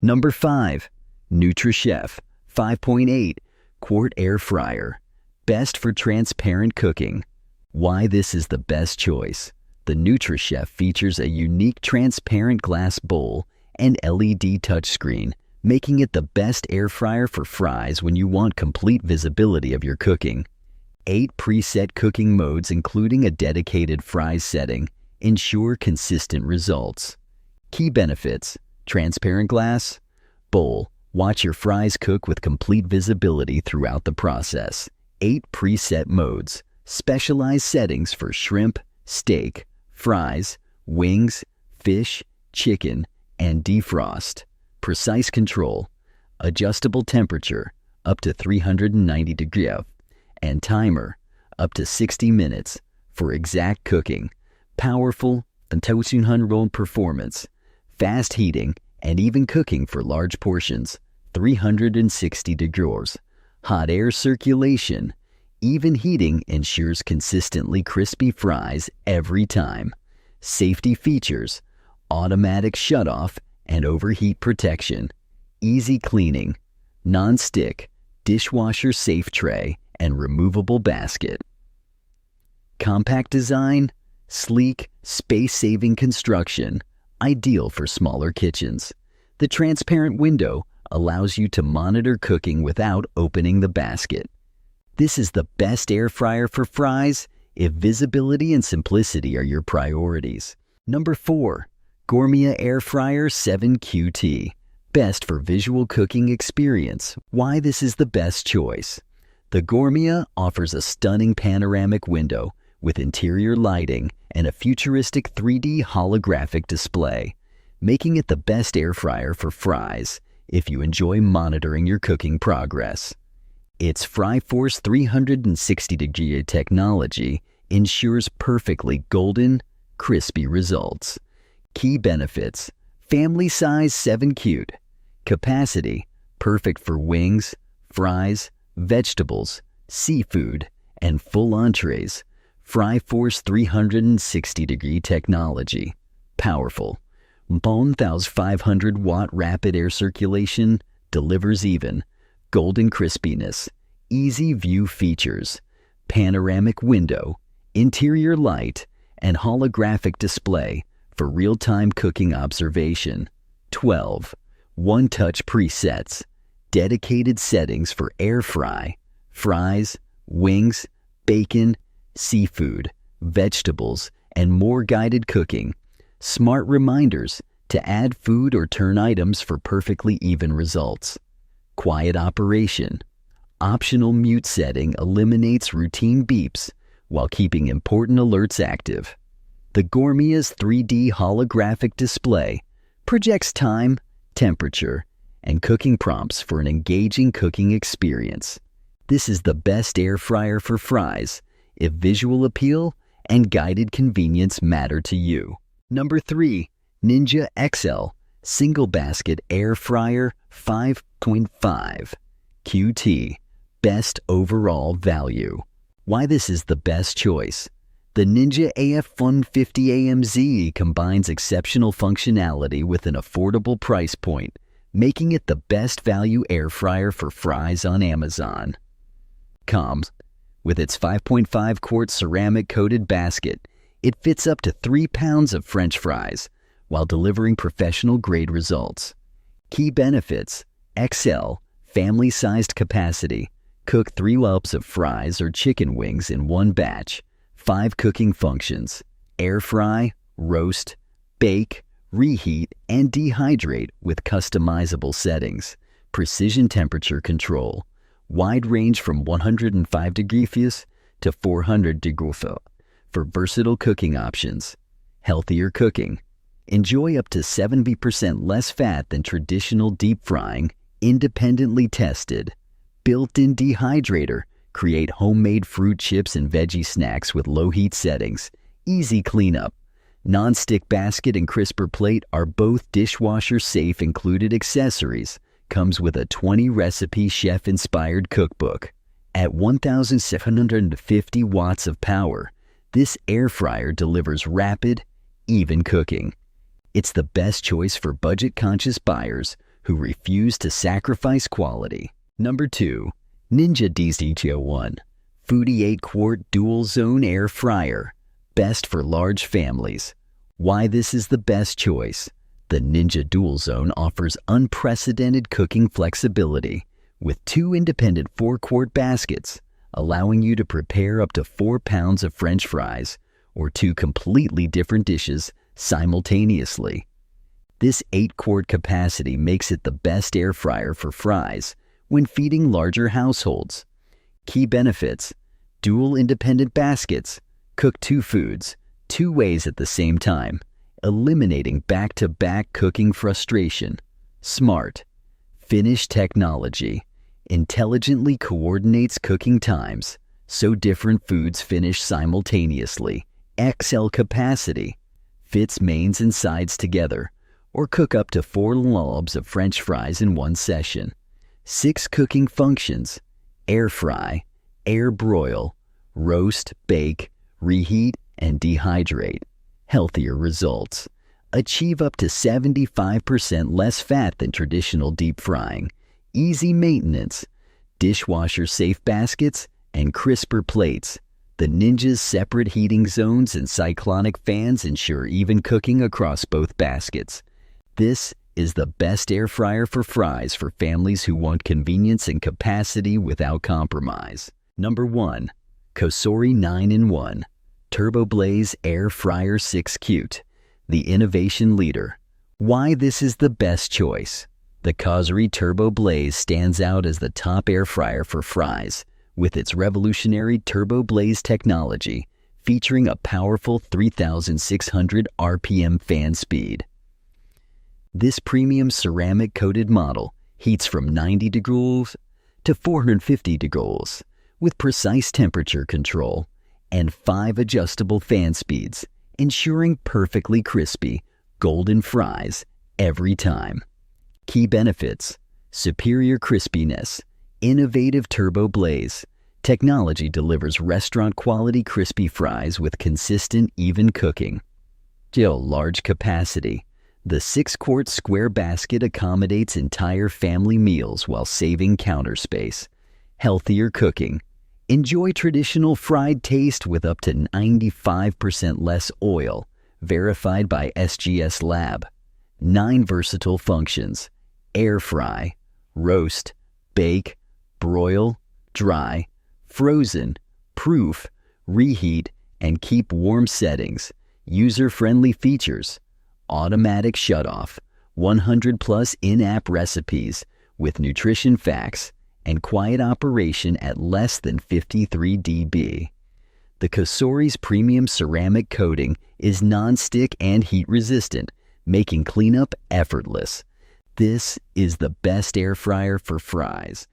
Number 5. NutriChef 5.8 Quart Air Fryer. Best for transparent cooking. Why this is the best choice. The NutriChef features a unique transparent glass bowl and LED touchscreen, making it the best air fryer for fries when you want complete visibility of your cooking. 8 preset cooking modes including a dedicated fries setting ensure consistent results. Key benefits: transparent glass, bowl, watch your fries cook with complete visibility throughout the process. 8 preset modes, specialized settings for shrimp, steak, fries, wings, fish, chicken, and defrost. Precise control, adjustable temperature up to 390 degrees, and timer up to 60 minutes for exact cooking. Powerful 1200-volt performance, fast heating, and even cooking for large portions. 360 degrees. Hot air circulation. Even heating ensures consistently crispy fries every time. Safety features: automatic shutoff and overheat protection. Easy cleaning. Non-stick, dishwasher-safe tray, and removable basket. Compact design. Sleek, space-saving construction. Ideal for smaller kitchens. The transparent window allows you to monitor cooking without opening the basket. This is the best air fryer for fries if visibility and simplicity are your priorities. Number 4. Gourmet Airfryer 7QT. Best for visual cooking experience. Why this is the best choice. The Gourmet offers a stunning panoramic window with interior lighting and a futuristic 3D holographic display, making it the best air fryer for fries if you enjoy monitoring your cooking progress. Its FryForce 360-degree technology ensures perfectly golden, crispy results. Key benefits: family size 7 cute. Capacity: perfect for wings, fries, vegetables, seafood, and full entrees. FryForce 360-degree technology. Powerful. 1,500-watt rapid air circulation delivers even golden crispiness. Easy view features: panoramic window, interior light, and holographic display for real-time cooking observation. 12. One-touch presets. Dedicated settings for air fry, fries, wings, bacon, seafood, vegetables, and more guided cooking. Smart reminders to add food or turn items for perfectly even results. Quiet operation. Optional mute setting eliminates routine beeps while keeping important alerts active. The Gourmet's 3D holographic display projects time, temperature, and cooking prompts for an engaging cooking experience. This is the best air fryer for fries if visual appeal and guided convenience matter to you. Number 3. Ninja XL Single Basket Air Fryer 5.5 QT. Best overall value. Why this is the best choice. The Ninja AF150 AMZ combines exceptional functionality with an affordable price point, making it the best value air fryer for fries on Amazon. Comes with its 5.5 quart ceramic coated basket. It fits up to 3 pounds of French fries while delivering professional grade results. Key benefits: XL, family-sized capacity. Cook 3 whelps of fries or chicken wings in one batch. 5 cooking functions: air fry, roast, bake, reheat, and dehydrate with customizable settings. Precision temperature control. Wide range from 105 degrees to 400 degrees for versatile cooking options. Healthier cooking. Enjoy up to 70% less fat than traditional deep frying, independently tested. Built-in dehydrator. Create homemade fruit chips and veggie snacks with low heat settings. Easy cleanup. Non-stick basket and crisper plate are both dishwasher-safe included accessories. Comes with a 20-recipe chef-inspired cookbook. At 1,750 watts of power, this air fryer delivers rapid, even cooking. It's the best choice for budget-conscious buyers who refuse to sacrifice quality. Number 2. Ninja DZ201 Foodi 8-quart DualZone Air Fryer. Best for large families. Why this is the best choice. The Ninja DualZone offers unprecedented cooking flexibility with 2 independent 4-quart baskets, allowing you to prepare up to 4 pounds of French fries or 2 completely different dishes simultaneously. This 8-quart capacity makes it the best air fryer for fries when feeding larger households. Key benefits: dual independent baskets, cook 2 foods 2 ways at the same time, eliminating back-to-back cooking frustration. Smart Finish technology intelligently coordinates cooking times so different foods finish simultaneously. XL capacity fits mains and sides together, or cook up to 4 lobs of French fries in one session. 6 cooking functions: air fry, air broil, roast, bake, reheat, and dehydrate. Healthier results. Achieve up to 75% less fat than traditional deep frying. Easy maintenance. Dishwasher-safe baskets and crisper plates. The Ninja's separate heating zones and cyclonic fans ensure even cooking across both baskets. This is the best air fryer for fries for families who want convenience and capacity without compromise. Number 1. Cosori 9-in-1 Turbo Blaze Air Fryer 6 Cute, the innovation leader. Why this is the best choice. The Cosori Turbo Blaze stands out as the top air fryer for fries, with its revolutionary Turbo Blaze technology, featuring a powerful 3,600 RPM fan speed. This premium ceramic-coated model heats from 90 degrees to 450 degrees, with precise temperature control and 5 adjustable fan speeds, ensuring perfectly crispy, golden fries every time. Key benefits: superior crispiness, innovative turbo blaze. Technology delivers restaurant-quality crispy fries with consistent, even cooking. Large capacity. The 6-quart square basket accommodates entire family meals while saving counter space. Healthier cooking. Enjoy traditional fried taste with up to 95% less oil, verified by SGS Lab. 9 versatile functions: air fry, roast, bake, broil, dry, frozen, proof, reheat, and keep warm settings. User-friendly features: automatic shutoff, 100+ in-app recipes with nutrition facts, and quiet operation at less than 53 dB. The Cosori's premium ceramic coating is non-stick and heat-resistant, making cleanup effortless. This is the best air fryer for fries.